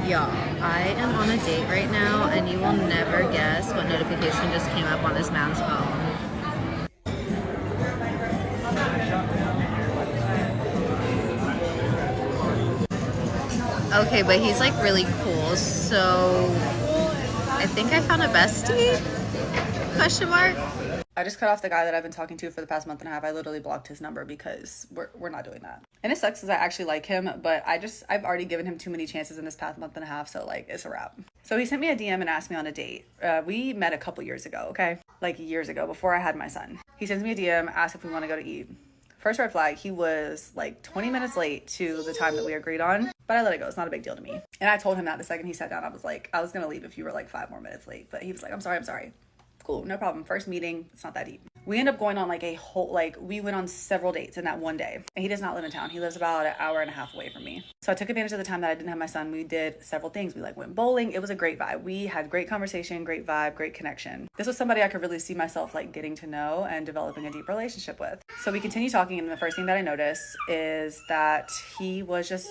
Y'all, I am on a date right now, and you will never guess what notification just came up on this man's phone. Okay, but he's like really cool, so I think I found a bestie? Question mark? I just cut off the guy that I've been talking to for the past month and a half. I literally blocked his number because we're not doing that. And it sucks because I actually like him, but I've already given him too many chances in this past month and a half, so like it's a wrap. So he sent me a DM and asked me on a date. We met a couple years ago, okay? Like years ago, before I had my son. He sends me a DM, asked if we want to go to eat. First red flag, he was like 20 minutes late to the time that we agreed on, but I let it go. It's not a big deal to me. And I told him that the second he sat down. I was like, I was going to leave if you were like 5 more minutes late, but he was like, I'm sorry. Cool, no problem. First meeting, it's not that deep. We end up going on like a whole, like we went on several dates in that one day. And he does not live in town. He lives about an hour and a half away from me. So I took advantage of the time that I didn't have my son. We did several things. We like went bowling. It was a great vibe. We had great conversation, great vibe, great connection. This was somebody I could really see myself like getting to know and developing a deep relationship with. So we continue talking, and the first thing that I noticed is that he was just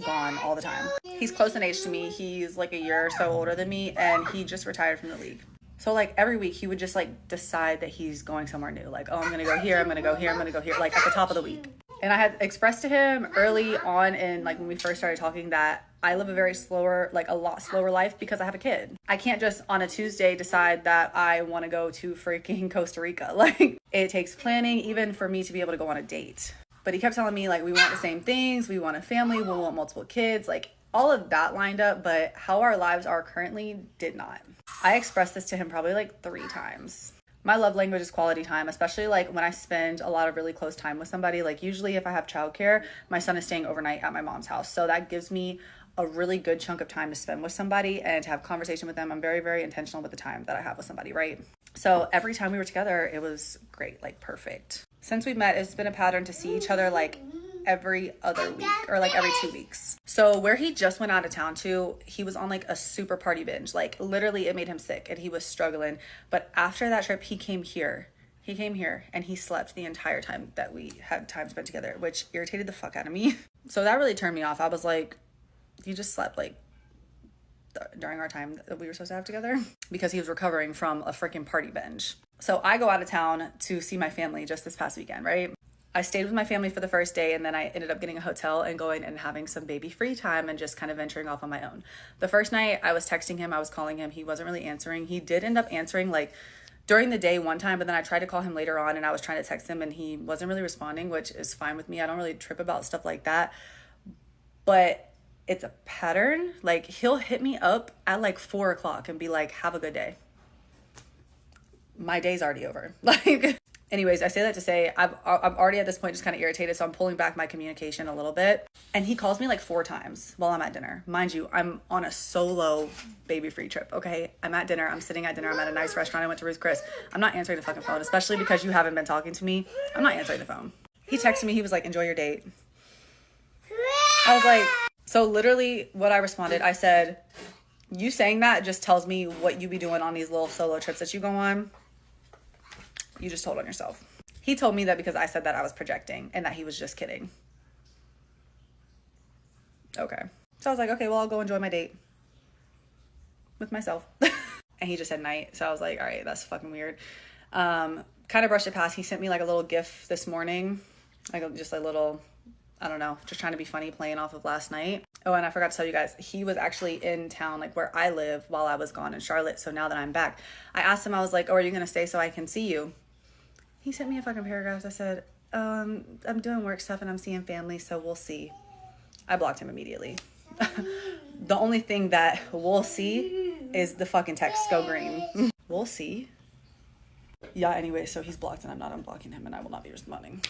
gone all the time. He's close in age to me. He's like a year or so older than me, and he just retired from the league. So like every week he would just like decide that he's going somewhere new. Like, oh, I'm going to go here, I'm going to go here, I'm going to go here, like at the top of the week. And I had expressed to him early on in like when we first started talking that I live a very slower, like a lot slower life because I have a kid. I can't just on a Tuesday decide that I want to go to freaking Costa Rica. Like it takes planning even for me to be able to go on a date. But he kept telling me like we want the same things, we want a family, we want multiple kids, like all of that lined up, but how our lives are currently did not. I expressed this to him probably like 3 times. My love language is quality time, especially like when I spend a lot of really close time with somebody. Like usually if I have childcare, my son is staying overnight at my mom's house. So that gives me a really good chunk of time to spend with somebody and to have conversation with them. I'm very, very intentional with the time that I have with somebody, right? So every time we were together, it was great, like perfect. Since we've met, it's been a pattern to see each other like every other week or like every 2 weeks. So where he just went out of town to, he was on like a super party binge. Like literally it made him sick and he was struggling. But after that trip, he came here and he slept the entire time that we had time spent together, which irritated the fuck out of me. So that really turned me off. I was like, you just slept like during our time that we were supposed to have together, because he was recovering from a freaking party binge. So I go out of town to see my family just this past weekend, right? I stayed with my family for the first day, and then I ended up getting a hotel and going and having some baby free time and just kind of venturing off on my own. The first night I was texting him, I was calling him. He wasn't really answering. He did end up answering like during the day one time, but then I tried to call him later on and I was trying to text him and he wasn't really responding, which is fine with me. I don't really trip about stuff like that, but it's a pattern. Like he'll hit me up at like 4 o'clock and be like, have a good day. My day's already over. Like, anyways, I say that to say I'm already at this point just kind of irritated, so I'm pulling back my communication a little bit. And he calls me like 4 times while I'm at dinner. Mind you, I'm on a solo baby-free trip, okay? I'm at dinner. I'm sitting at dinner. I'm at a nice restaurant. I went to Ruth Chris. I'm not answering the fucking phone, especially because you haven't been talking to me. I'm not answering the phone. He texted me. He was like, enjoy your date. I was like, so literally what I responded, I said, you saying that just tells me what you be doing on these little solo trips that you go on. You just told on yourself. He told me that because I said that I was projecting and that he was just kidding. Okay. So I was like, okay, well, I'll go enjoy my date with myself. And he just said night. So I was like, all right, that's fucking weird. Kind of brushed it past. He sent me like a little GIF this morning. Like just a little, I don't know, just trying to be funny, playing off of last night. Oh, and I forgot to tell you guys, he was actually in town, like where I live while I was gone in Charlotte. So now that I'm back, I asked him, I was like, oh, are you going to stay so I can see you? He sent me a fucking paragraph. I said, I'm doing work stuff and I'm seeing family, so we'll see. I blocked him immediately. The only thing that we'll see is the fucking text go green. We'll see. Yeah, anyway, so he's blocked and I'm not unblocking him and I will not be responding.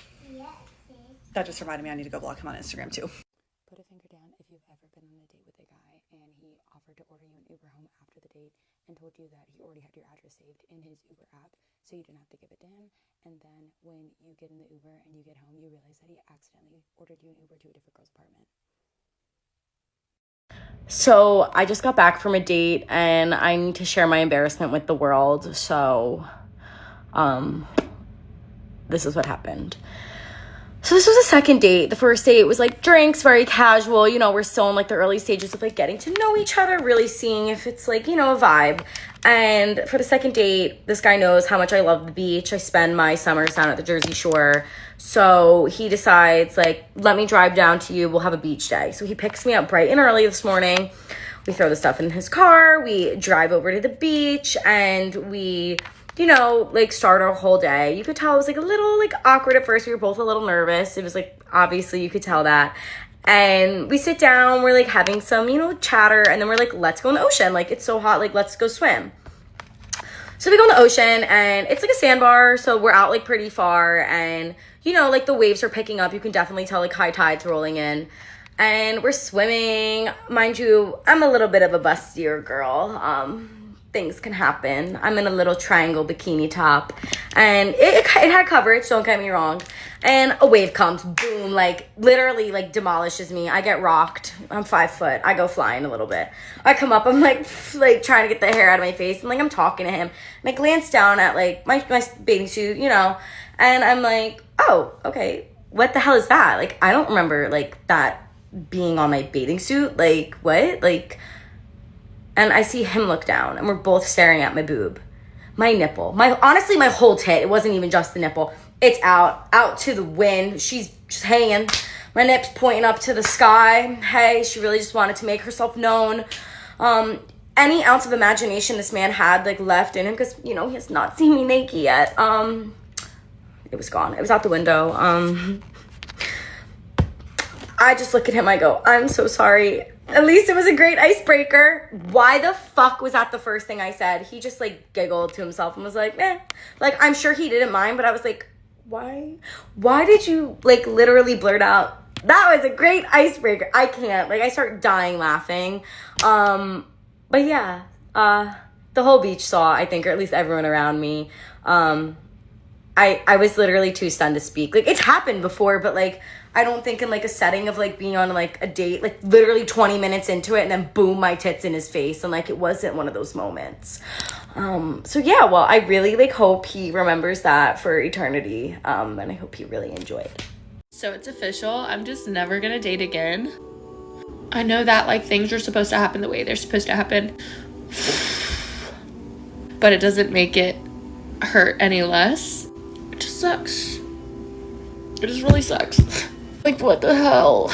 That just reminded me I need to go block him on Instagram too. Put a finger down if you've ever been on a date with a guy and he offered to order you an Uber home after the date and told you that he already had your address saved in his Uber app, so you didn't have to give it to him. And then when you get in the Uber and you get home, you realize that he accidentally ordered you an Uber to a different girl's apartment. So I just got back from a date and I need to share my embarrassment with the world. So this is what happened. So this was a second date. The first date was like drinks, very casual. You know, we're still in like the early stages of like getting to know each other, really seeing if it's like, you know, a vibe. And for the second date, this guy knows how much I love the beach. I spend my summers down at the Jersey Shore. So he decides like, let me drive down to you. We'll have a beach day. So he picks me up bright and early this morning. We throw the stuff in his car. We drive over to the beach and we, you know, like start our whole day. You could tell it was like a little like awkward at first. We were both a little nervous. It was like, obviously you could tell that. And we sit down, we're like having some, you know, chatter. And then we're like, let's go in the ocean. Like, it's so hot. Like, let's go swim. So we go in the ocean and it's like a sandbar. So we're out like pretty far and, you know, like the waves are picking up. You can definitely tell like high tide's rolling in. And we're swimming. Mind you, I'm a little bit of a bustier girl. Things can happen. I'm in a little triangle bikini top. And it had coverage, don't get me wrong. And a wave comes, boom, like literally like demolishes me. I get rocked. I'm 5 foot. I go flying a little bit. I come up, I'm like trying to get the hair out of my face. And like I'm talking to him. And I glance down at like my bathing suit, you know. And I'm like, oh, okay. What the hell is that? Like, I don't remember like that being on my bathing suit. Like, what? Like... And I see him look down, and we're both staring at my boob. My nipple. Honestly, my whole tit. It wasn't even just the nipple. It's out to the wind. She's just hanging. My nip's pointing up to the sky. Hey, she really just wanted to make herself known. Any ounce of imagination this man had, like, left in him, because, you know, he has not seen me naked yet. It was gone. It was out the window. I just look at him, I go, I'm so sorry. At least it was a great icebreaker. Why the fuck was that the first thing I said? He just like giggled to himself and was like, eh. Like, I'm sure he didn't mind, but I was like, why? Why did you like literally blurt out, that was a great icebreaker? I can't. Like, I start dying laughing. But yeah, the whole beach saw, I think, or at least everyone around me. I was literally too stunned to speak. Like, it's happened before, but like, I don't think in like a setting of like being on like a date, like literally 20 minutes into it and then boom, my tits in his face. And like, it wasn't one of those moments. So yeah, well, I really like hope he remembers that for eternity. And I hope he really enjoyed. So it's official. I'm just never gonna date again. I know that like things are supposed to happen the way they're supposed to happen, but it doesn't make it hurt any less. It just sucks. It just really sucks. Like, what the hell?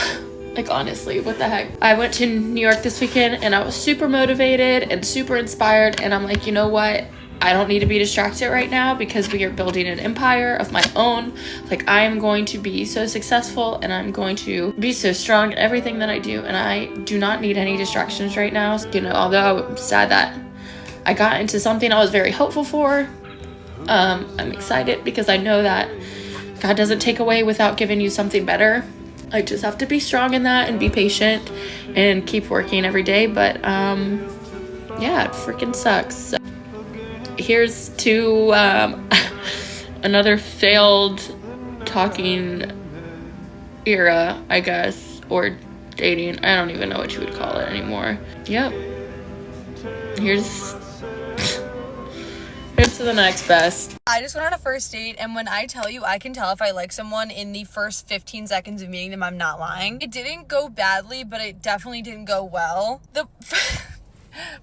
Like, honestly, what the heck? I went to New York this weekend and I was super motivated and super inspired. And I'm like, you know what? I don't need to be distracted right now because we are building an empire of my own. Like, I am going to be so successful and I'm going to be so strong in everything that I do. And I do not need any distractions right now. You know, although I'm sad that I got into something I was very hopeful for. I'm excited because I know that God doesn't take away without giving you something better. I just have to be strong in that and be patient and keep working every day. But yeah, it freaking sucks. So here's to another failed talking era, I guess, or dating. I don't even know what you would call it anymore. Yep. Here's to the next best. I just went on a first date, and when I tell you I can tell if I like someone in the first 15 seconds of meeting them, I'm not lying. It didn't go badly, but it definitely didn't go well.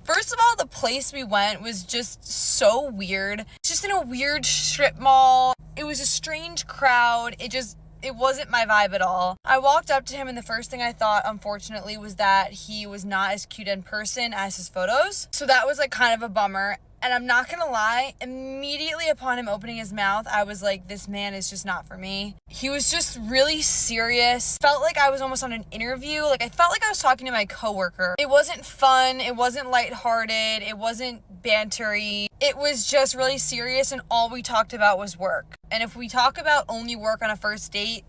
First of all, the place we went was just so weird. Just in a weird strip mall. It was a strange crowd. It wasn't my vibe at all. I walked up to him and the first thing I thought, unfortunately, was that he was not as cute in person as his photos. So that was like kind of a bummer. And I'm not gonna lie, immediately upon him opening his mouth, I was like, this man is just not for me. He was just really serious. Felt like I was almost on an interview. Like, I felt like I was talking to my coworker. It wasn't fun. It wasn't lighthearted. It wasn't bantery. It was just really serious, and all we talked about was work. And if we talk about only work on a first date,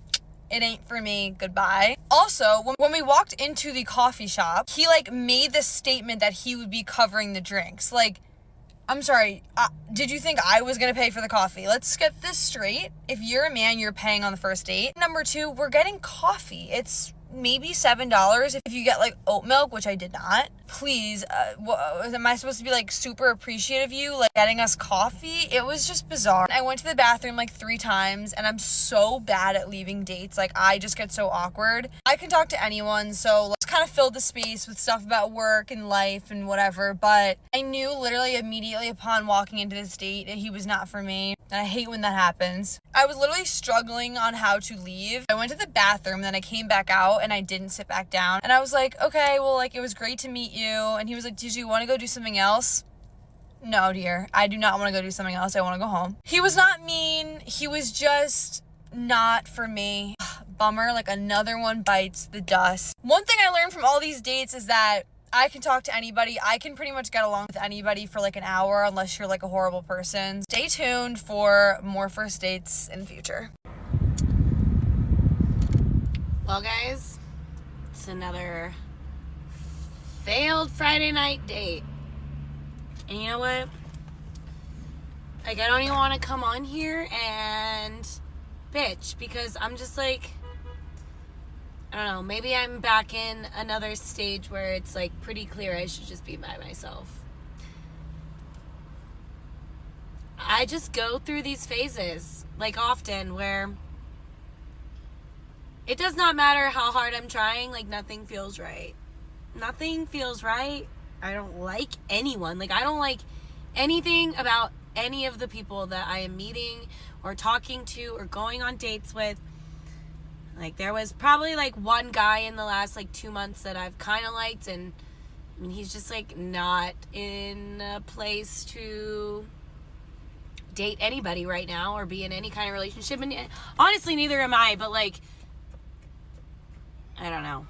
it ain't for me. Goodbye. Also, when we walked into the coffee shop, he like made this statement that he would be covering the drinks. Like, I'm sorry, did you think I was gonna pay for the coffee? Let's get this straight. If you're a man, you're paying on the first date. Number two, we're getting coffee. It's maybe $7 if you get like oat milk, which I did not. Please, am I supposed to be like super appreciative of you like getting us coffee? It was just bizarre. I went to the bathroom like 3 times, and I'm so bad at leaving dates. Like, I just get so awkward. I can talk to anyone, so let's kind of fill the space with stuff about work and life and whatever, but I knew literally immediately upon walking into this date that he was not for me, and I hate when that happens. I was literally struggling on how to leave. I went to the bathroom, then I came back out, and I didn't sit back down, and I was like, okay, well, like, it was great to meet you. And he was like, did you want to go do something else? No, dear, I do not want to go do something else. I want to go home. He was not mean. He was just not for me. Bummer, like another one bites the dust. One thing I learned from all these dates is that I can talk to anybody. I can pretty much get along with anybody for like an hour unless you're like a horrible person. Stay tuned for more first dates in the future. Well, guys, it's another failed Friday night date. And you know what? Like, I don't even want to come on here and bitch, because I'm just like, I don't know, maybe I'm back in another stage where it's like pretty clear I should just be by myself. I just go through these phases, like often, where it does not matter how hard I'm trying, like nothing feels right. Nothing feels right. I don't like anyone. Like, I don't like anything about any of the people that I am meeting or talking to or going on dates with. Like, there was probably like one guy in the last like 2 months that I've kind of liked, and I mean, he's just like not in a place to date anybody right now or be in any kind of relationship. And honestly, neither am I, but like, I don't know.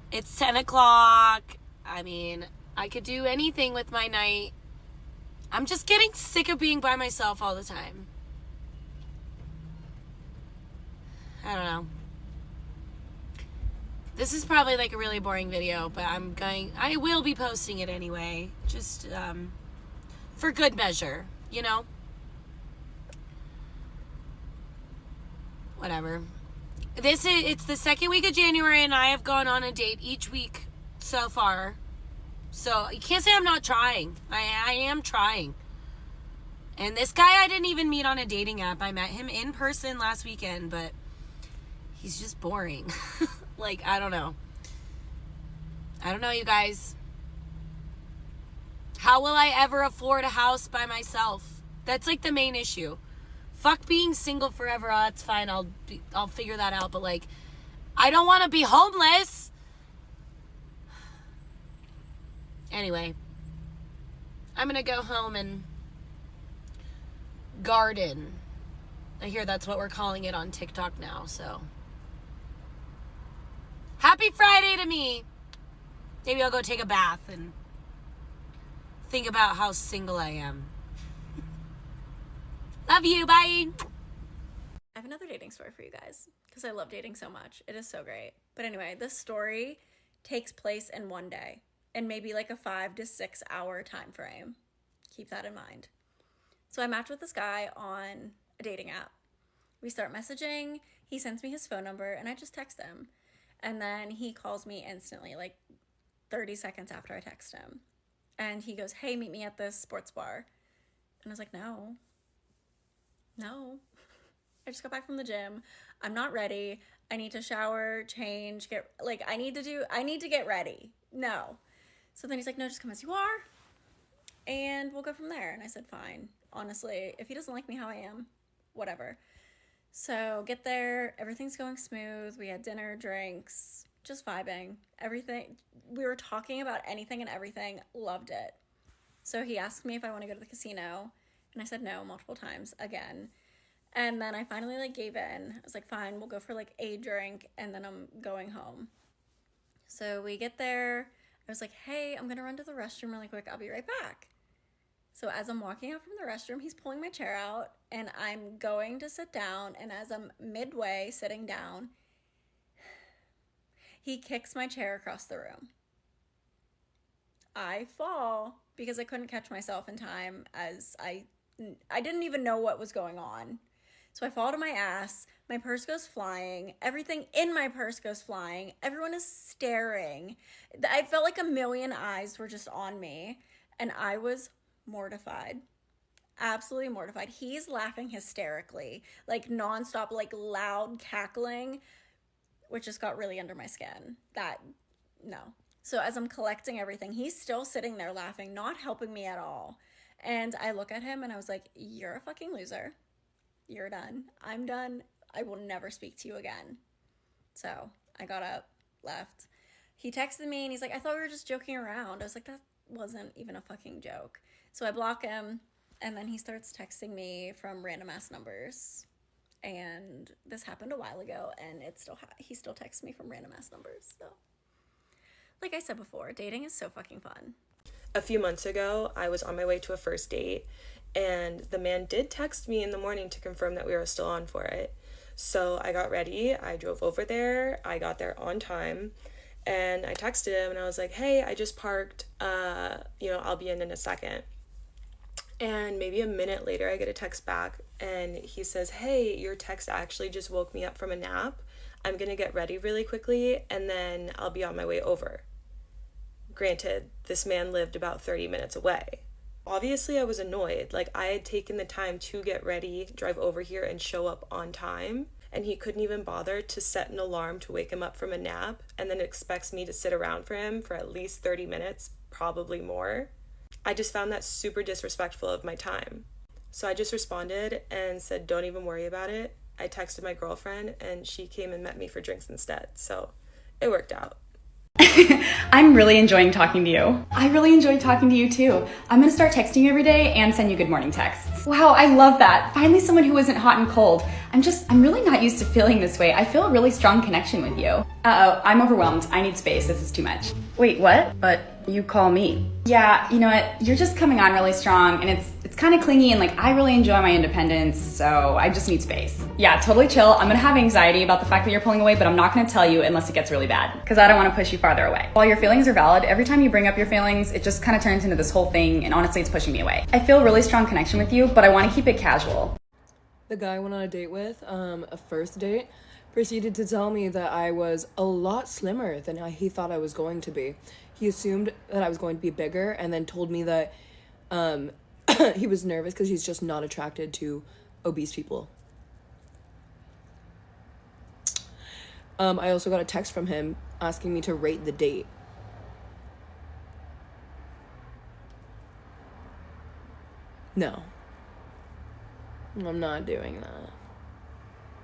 It's 10 o'clock. I mean, I could do anything with my night. I'm just getting sick of being by myself all the time. I don't know. This is probably like a really boring video, but I will be posting it anyway. Just for good measure, you know? Whatever. It's the second week of January, and I have gone on a date each week so far. So you can't say I'm not trying. I am trying. And this guy I didn't even meet on a dating app. I met him in person last weekend, but he's just boring. Like, I don't know. I don't know, you guys. How will I ever afford a house by myself? That's like the main issue. Fuck being single forever. Oh, that's fine. I'll figure that out. But like, I don't want to be homeless. Anyway, I'm gonna go home and garden. I hear that's what we're calling it on TikTok now. So, happy Friday to me. Maybe I'll go take a bath and think about how single I am. Love you. Bye. I have another dating story for you guys because I love dating so much. It is so great. But anyway, this story takes place in one day and maybe like a 5 to 6 hour time frame. Keep that in mind. So I matched with this guy on a dating app. We start messaging. He sends me his phone number and I just text him. And then he calls me instantly, like 30 seconds after I text him. And he goes, hey, meet me at this sports bar. And I was like, no, I just got back from the gym. I'm not ready. I need to shower, change, I need to get ready. No. So then he's like, no, just come as you are and we'll go from there. And I said, fine. Honestly, if he doesn't like me how I am, whatever. So get there. Everything's going smooth. We had dinner, drinks, just vibing. Everything. We were talking about anything and everything. Loved it. So he asked me if I want to go to the casino. And I said no multiple times again. And then I finally gave in. I was like, fine, we'll go for a drink and then I'm going home. So we get there. I was like, hey, I'm going to run to the restroom really quick. I'll be right back. So as I'm walking out from the restroom, he's pulling my chair out and I'm going to sit down. And as I'm midway sitting down, he kicks my chair across the room. I fall because I couldn't catch myself in time as I didn't even know what was going on. So I fall to my ass, my purse goes flying, everything in my purse goes flying, everyone is staring. I felt like a million eyes were just on me, and I was mortified. Absolutely mortified. He's laughing hysterically, like nonstop, like loud cackling, which just got really under my skin. No. So as I'm collecting everything, he's still sitting there laughing, not helping me at all. And I look at him and I was like, you're a fucking loser. You're done. I'm done. I will never speak to you again. So I got up, left. He texted me and he's like, I thought we were just joking around. I was like, that wasn't even a fucking joke. So I block him, and then he starts texting me from random ass numbers. And this happened a while ago, and he still texts me from random ass numbers. So like I said before, dating is so fucking fun. A few months ago, I was on my way to a first date, and the man did text me in the morning to confirm that we were still on for it. So I got ready, I drove over there, I got there on time, and I texted him and I was like, hey, I just parked, I'll be in a second. And maybe a minute later, I get a text back and he says, hey, your text actually just woke me up from a nap. I'm gonna get ready really quickly and then I'll be on my way over. Granted, this man lived about 30 minutes away. Obviously, I was annoyed. Like, I had taken the time to get ready, drive over here, and show up on time, and he couldn't even bother to set an alarm to wake him up from a nap, and then expects me to sit around for him for at least 30 minutes, probably more. I just found that super disrespectful of my time. So I just responded and said, don't even worry about it. I texted my girlfriend, and she came and met me for drinks instead, so it worked out. I'm really enjoying talking to you. I really enjoyed talking to you too. I'm gonna start texting you every day and send you good morning texts. Wow, I love that. Finally someone who isn't hot and cold. I'm really not used to feeling this way. I feel a really strong connection with you. Uh-oh, I'm overwhelmed. I need space. This is too much. Wait, what? But you call me. Yeah, you know what? You're just coming on really strong and it's kind of clingy and I really enjoy my independence, so I just need space. Yeah, totally chill. I'm gonna have anxiety about the fact that you're pulling away, but I'm not gonna tell you unless it gets really bad because I don't want to push you farther away. While your feelings are valid, every time you bring up your feelings, it just kind of turns into this whole thing and honestly it's pushing me away. I feel a really strong connection with you, but I want to keep it casual. The guy I went on a date with, a first date, proceeded to tell me that I was a lot slimmer than he thought I was going to be. He assumed that I was going to be bigger and then told me that he was nervous because he's just not attracted to obese people. I also got a text from him asking me to rate the date. No. I'm not doing that.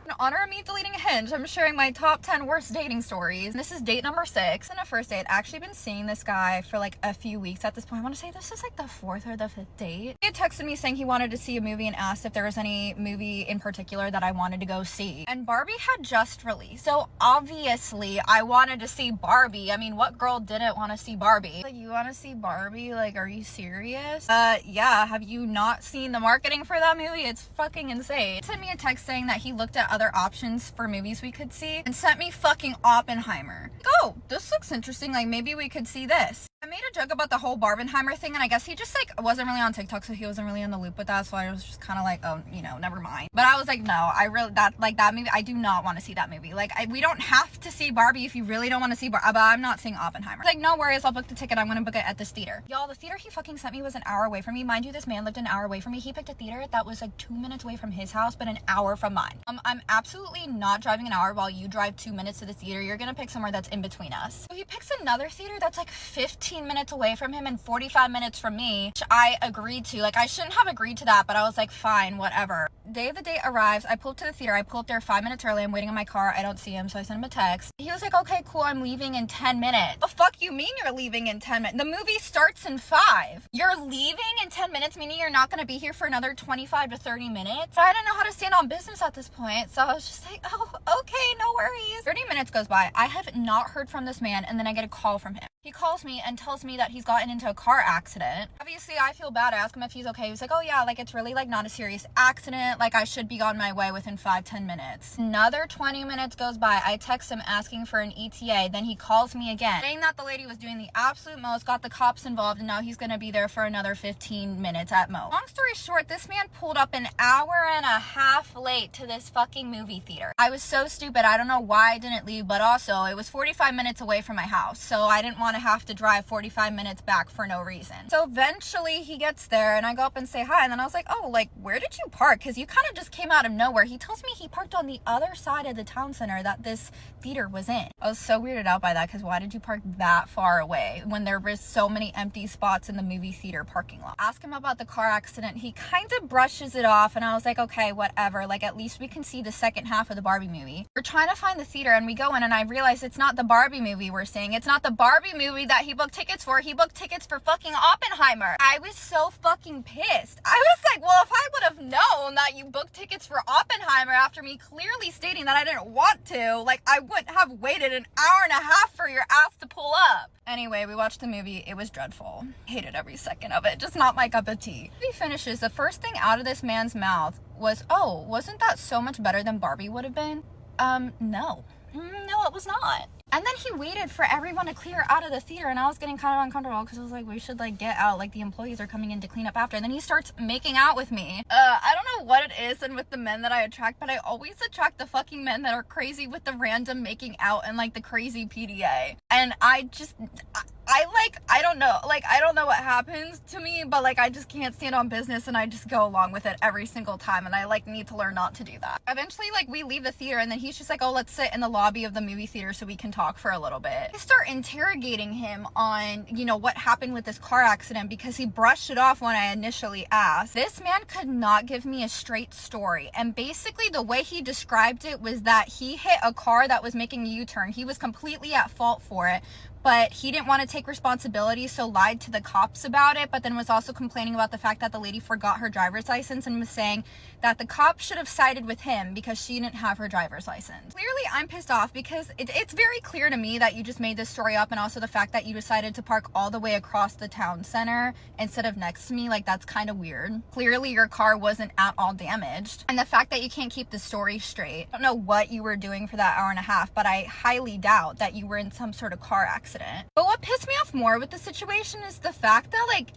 In honor of me deleting Hinge, I'm sharing my top 10 worst dating stories. This is date number 6. In a first date, I've actually been seeing this guy for a few weeks at this point. I want to say this is the 4th or the 5th date. He had texted me saying he wanted to see a movie and asked if there was any movie in particular that I wanted to go see. And Barbie had just released, so obviously I wanted to see Barbie. I mean, what girl didn't want to see Barbie? You want to see Barbie? Are you serious? Yeah, have you not seen the marketing for that movie? It's fucking insane. He sent me a text saying that he looked at other options for movies we could see and sent me fucking Oppenheimer. Oh, this looks interesting. Maybe we could see this. I made a joke about the whole Barbenheimer thing, and I guess he just wasn't really on TikTok, so he wasn't really in the loop with that. So I was just kind of oh, never mind. But I was like, no, I really that movie. I do not want to see that movie. We don't have to see Barbie if you really don't want to see Barbie. But I'm not seeing Oppenheimer. No worries, I'll book the ticket. I'm gonna book it at this theater. Y'all, the theater he fucking sent me was an hour away from me. Mind you, this man lived an hour away from me. He picked a theater that was 2 minutes away from his house, but an hour from mine. I'm absolutely not driving an hour while you drive 2 minutes to the theater. You're gonna pick somewhere that's in between us. So he picks another theater that's 15 minutes away from him and 45 minutes from me, which I agreed to. I shouldn't have agreed to that, but I was fine, whatever. Day of the date arrives. I pull up to the theater. I pull up there 5 minutes early. I'm waiting in my car. I don't see him, so I send him a text. He was like, okay, cool, I'm leaving in 10 minutes. The fuck you mean you're leaving in 10 minutes? The movie starts in 5. You're leaving in 10 minutes, meaning you're not gonna be here for another 25 to 30 minutes? I didn't know how to stand on business at this point, so I was just like, oh, okay, no worries. 30 minutes goes by. I have not heard from this man, and then I get a call from him. He calls me and tells me that he's gotten into a car accident. Obviously, I feel bad. I ask him if he's okay. He's like, oh yeah, like it's really like not a serious accident. Like I should be on my way within 5-10 minutes. Another 20 minutes goes by. I text him asking for an ETA. Then he calls me again, saying that the lady was doing the absolute most, got the cops involved, and now he's gonna be there for another 15 minutes at most. Long story short, this man pulled up an hour and a half late to this fucking movie theater. I was so stupid. I don't know why I didn't leave, but also it was 45 minutes away from my house, so I didn't want to have to drive 45 minutes back for no reason. So eventually he gets there and I go up and say hi, and then I was like, oh, like where did you park? Because you kind of just came out of nowhere. He tells me he parked on the other side of the town center that this theater was in. I was so weirded out by that, because why did you park that far away when there was so many empty spots in the movie theater parking lot? Ask him about the car accident. He kind of brushes it off, and I was like, okay, whatever, like at least we can see the second half of the Barbie movie. We're trying to find the theater, and we go in, and I realize it's not the Barbie movie we're seeing. It's not the Barbie movie that he booked tickets for. He booked tickets for fucking Oppenheimer. I was so fucking pissed. I was like, well, if I would have known that you booked tickets for Oppenheimer after me clearly stating that I didn't want to, like I wouldn't have waited an hour and a half for your ass to pull up. Anyway, we watched the movie. It was dreadful. Hated every second of it. Just not my cup of tea. He finishes, the first thing out of this man's mouth was, oh, wasn't that so much better than Barbie would have been? No, it was not. And then he waited for everyone to clear out of the theater, and I was getting kind of uncomfortable because I was like, we should like get out, like the employees are coming in to clean up after. And then he starts making out with me. I don't know what it is and with the men that I attract, but I always attract the fucking men that are crazy with the random making out and like the crazy PDA. And I don't know, like I don't know what happens to me, but like I just can't stand on business, and I just go along with it every single time, and I like need to learn not to do that. Eventually, like we leave the theater, and then he's just like, oh, let's sit in the lobby of the movie theater so we can talk for a little bit. I start interrogating him on, you know, what happened with this car accident, because he brushed it off when I initially asked. This man could not give me a straight story, and basically the way he described it was that he hit a car that was making a U-turn. He was completely at fault for it, but he didn't want to take responsibility, so lied to the cops about it, but then was also complaining about the fact that the lady forgot her driver's license and was saying that the cops should have sided with him because she didn't have her driver's license. Clearly, I'm pissed off because it's very clear to me that you just made this story up, and also the fact that you decided to park all the way across the town center instead of next to me, like that's kind of weird. Clearly, your car wasn't at all damaged, and the fact that you can't keep the story straight. I don't know what you were doing for that hour and a half, but I highly doubt that you were in some sort of car accident. But what pissed me off more with the situation is the fact that, like,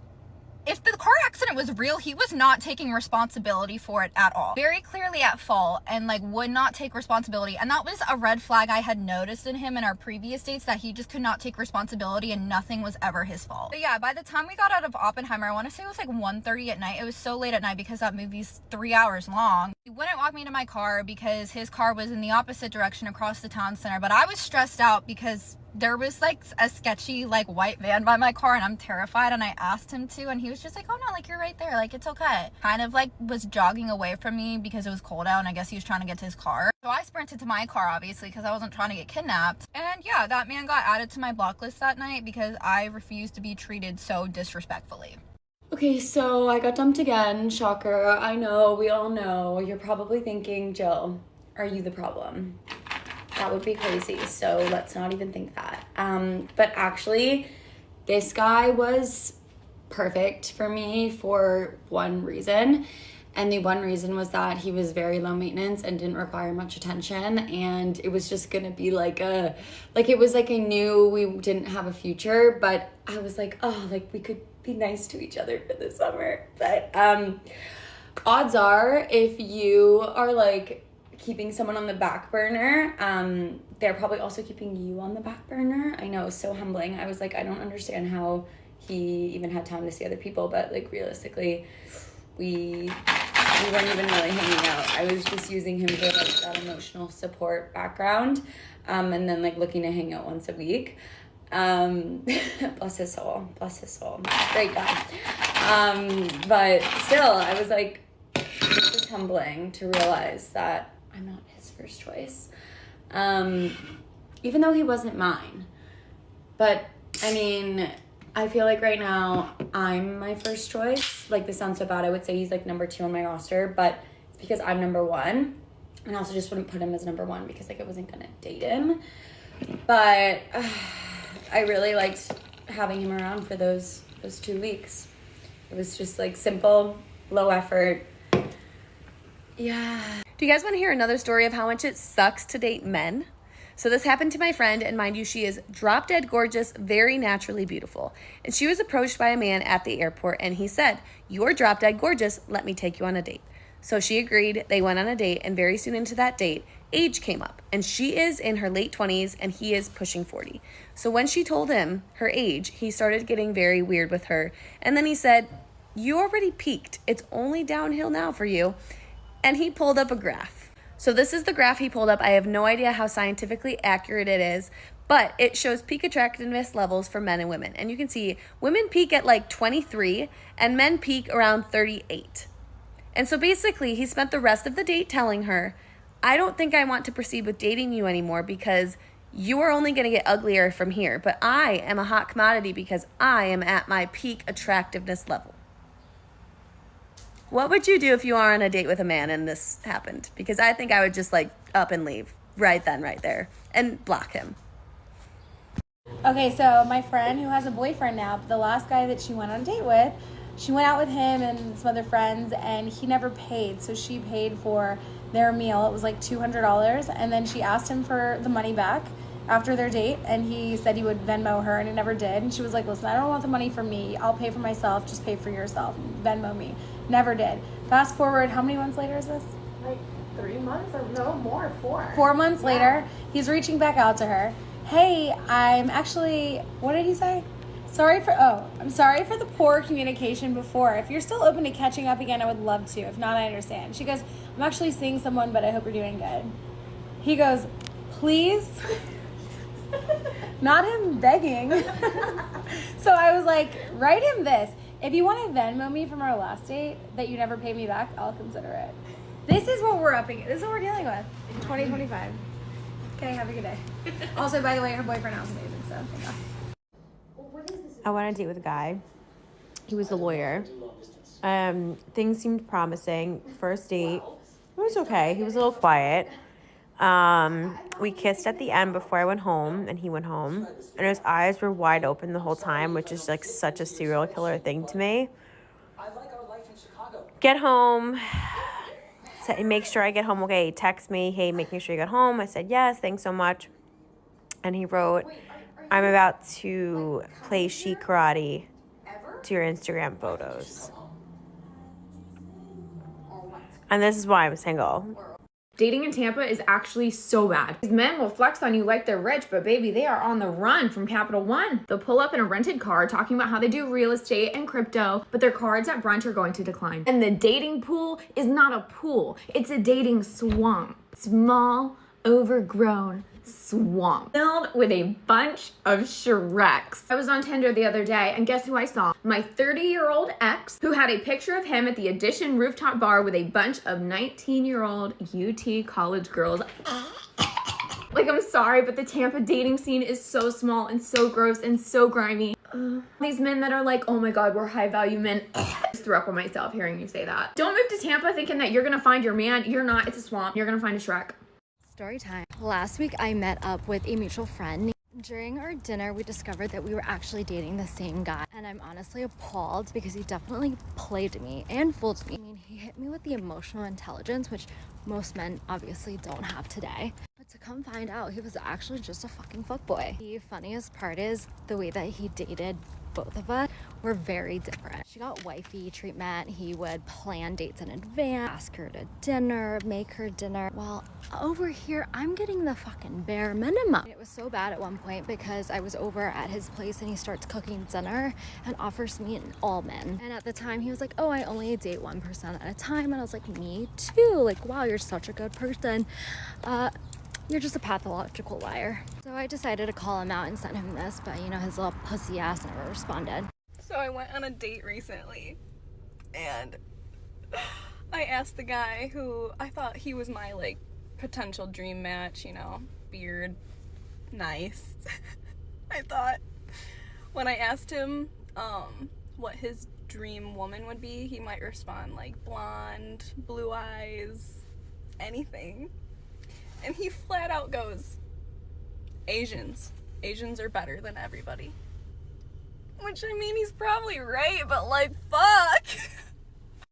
if the car accident was real, he was not taking responsibility for it at all. Very clearly at fault, and like would not take responsibility. And that was a red flag I had noticed in him in our previous dates, that he just could not take responsibility and nothing was ever his fault. But yeah, by the time we got out of Oppenheimer, I want to say it was like 1:30 at night. It was so late at night because that movie's 3 hours long. He wouldn't walk me to my car because his car was in the opposite direction across the town center. But I was stressed out because there was like a sketchy like white van by my car, and I'm terrified, and I asked him to, and he was just like, oh no, like you're right there, like it's okay. Kind of like was jogging away from me because it was cold out, and I guess he was trying to get to his car. So I sprinted to my car, obviously, because I wasn't trying to get kidnapped. And yeah, that man got added to my block list that night because I refused to be treated so disrespectfully. Okay, so I got dumped again. Shocker. I know, we all know. You're probably thinking, Jill, are you the problem? That would be crazy, so let's not even think that. But actually, this guy was perfect for me for one reason. And the one reason was that he was very low maintenance and didn't require much attention. And it was just gonna be like it was like I knew we didn't have a future, but I was like, oh, like we could be nice to each other for the summer. But odds are, if you are like keeping someone on the back burner, they're probably also keeping you on the back burner. I know, it was so humbling. I was like, I don't understand how he even had time to see other people, but like realistically, we weren't even really hanging out. I was just using him for like that emotional support background, and then like looking to hang out once a week. Bless his soul, great guy. But still, I was like, this is humbling to realize that I'm not his first choice, even though he wasn't mine. But I mean, I feel like right now I'm my first choice. Like, this sounds so bad. I would say he's like number 2 on my roster, but it's because I'm number 1. And I also just wouldn't put him as number 1 because like I wasn't gonna date him. But I really liked having him around for those 2 weeks. It was just like simple, low effort. Yeah. Do you guys want to hear another story of how much it sucks to date men? So this happened to my friend, and mind you, she is drop dead gorgeous, very naturally beautiful. And she was approached by a man at the airport, and he said, "You're drop dead gorgeous, let me take you on a date." So she agreed, they went on a date, and very soon into that date, age came up. And she is in her late 20s, and he is pushing 40. So when she told him her age, he started getting very weird with her. And then he said, "You already peaked. It's only downhill now for you." And he pulled up a graph. So this is the graph he pulled up. I have no idea how scientifically accurate it is, but it shows peak attractiveness levels for men and women. And you can see women peak at like 23 and men peak around 38. And so basically he spent the rest of the date telling her, "I don't think I want to proceed with dating you anymore because you are only going to get uglier from here. But I am a hot commodity because I am at my peak attractiveness level." What would you do if you are on a date with a man and this happened? Because I think I would just like up and leave right then, right there, and block him. Okay, so my friend who has a boyfriend now, the last guy that she went on a date with, she went out with him and some other friends, and he never paid. So she paid for their meal. It was like $200. And then she asked him for the money back after their date, and he said he would Venmo her, and he never did. And she was like, "Listen, I don't want the money from me. I'll pay for myself. Just pay for yourself. Venmo me." Never did. Fast forward, how many months later is this? Like 3 months or no more, 4. 4 months later, he's reaching back out to her. "Hey, I'm actually," what did he say? I'm sorry for the poor communication before. If you're still open to catching up again, I would love to. If not, I understand. She goes, "I'm actually seeing someone, but I hope you're doing good." He goes, "Please?" Not him begging. So I was like, write him this. "If you want to Venmo me from our last date that you never paid me back, I'll consider it." This is what this is what we're dealing with in 2025. Okay, have a good day. Also, by the way, her boyfriend now is amazing, so thank God. I went on a date with a guy. He was a lawyer. Things seemed promising. First date, it was okay. He was a little quiet. We kissed at the end before I went home, and he went home, and his eyes were wide open the whole time, which is like such a serial killer thing to me. Get home, make sure I get home okay. He texted me, "Hey, making sure you get home." I said, "Yes, thanks so much." And he wrote, "I'm about to play Sheik Karate to your Instagram photos." And this is why I'm single. Dating in Tampa is actually so bad. These men will flex on you like they're rich, but baby, they are on the run from Capital One. They'll pull up in a rented car talking about how they do real estate and crypto, but their cards at brunch are going to decline. And the dating pool is not a pool. It's a dating swamp. Small, overgrown swamp filled with a bunch of Shreks. I was on Tinder the other day, and guess who I saw? My 30-year-old ex, who had a picture of him at the Edition rooftop bar with a bunch of 19-year-old UT college girls. Like, I'm sorry, but the Tampa dating scene is so small and so gross and so grimy. These men that are like, "Oh my God, we're high value men." I just threw up on myself hearing you say that. Don't move to Tampa thinking that you're gonna find your man. You're not. It's a swamp. You're gonna find a Shrek. Story time. Last week I met up with a mutual friend. During our dinner, we discovered that we were actually dating the same guy. And I'm honestly appalled because he definitely played me and fooled me. I mean, he hit me with the emotional intelligence, which most men obviously don't have today. But to come find out, he was actually just a fucking fuckboy. The funniest part is the way that he dated both of us were very different. She got wifey treatment. He would plan dates in advance, ask her to dinner, make her dinner. Well, over here, I'm getting the fucking bare minimum. It was so bad at one point because I was over at his place and he starts cooking dinner and offers me an almond. And at the time, he was like, "Oh, I only date one person at a time." And I was like, "Me too. Like, wow, you're such a good person. You're just a pathological liar." So I decided to call him out and send him this, but you know, his little pussy ass never responded. So I went on a date recently, and I asked the guy who I thought he was my, like, potential dream match, you know, beard, nice. I thought when I asked him what his dream woman would be, he might respond like blonde, blue eyes, anything. And he flat out goes, Asians. Asians are better than everybody. Which, I mean, he's probably right, but like, fuck.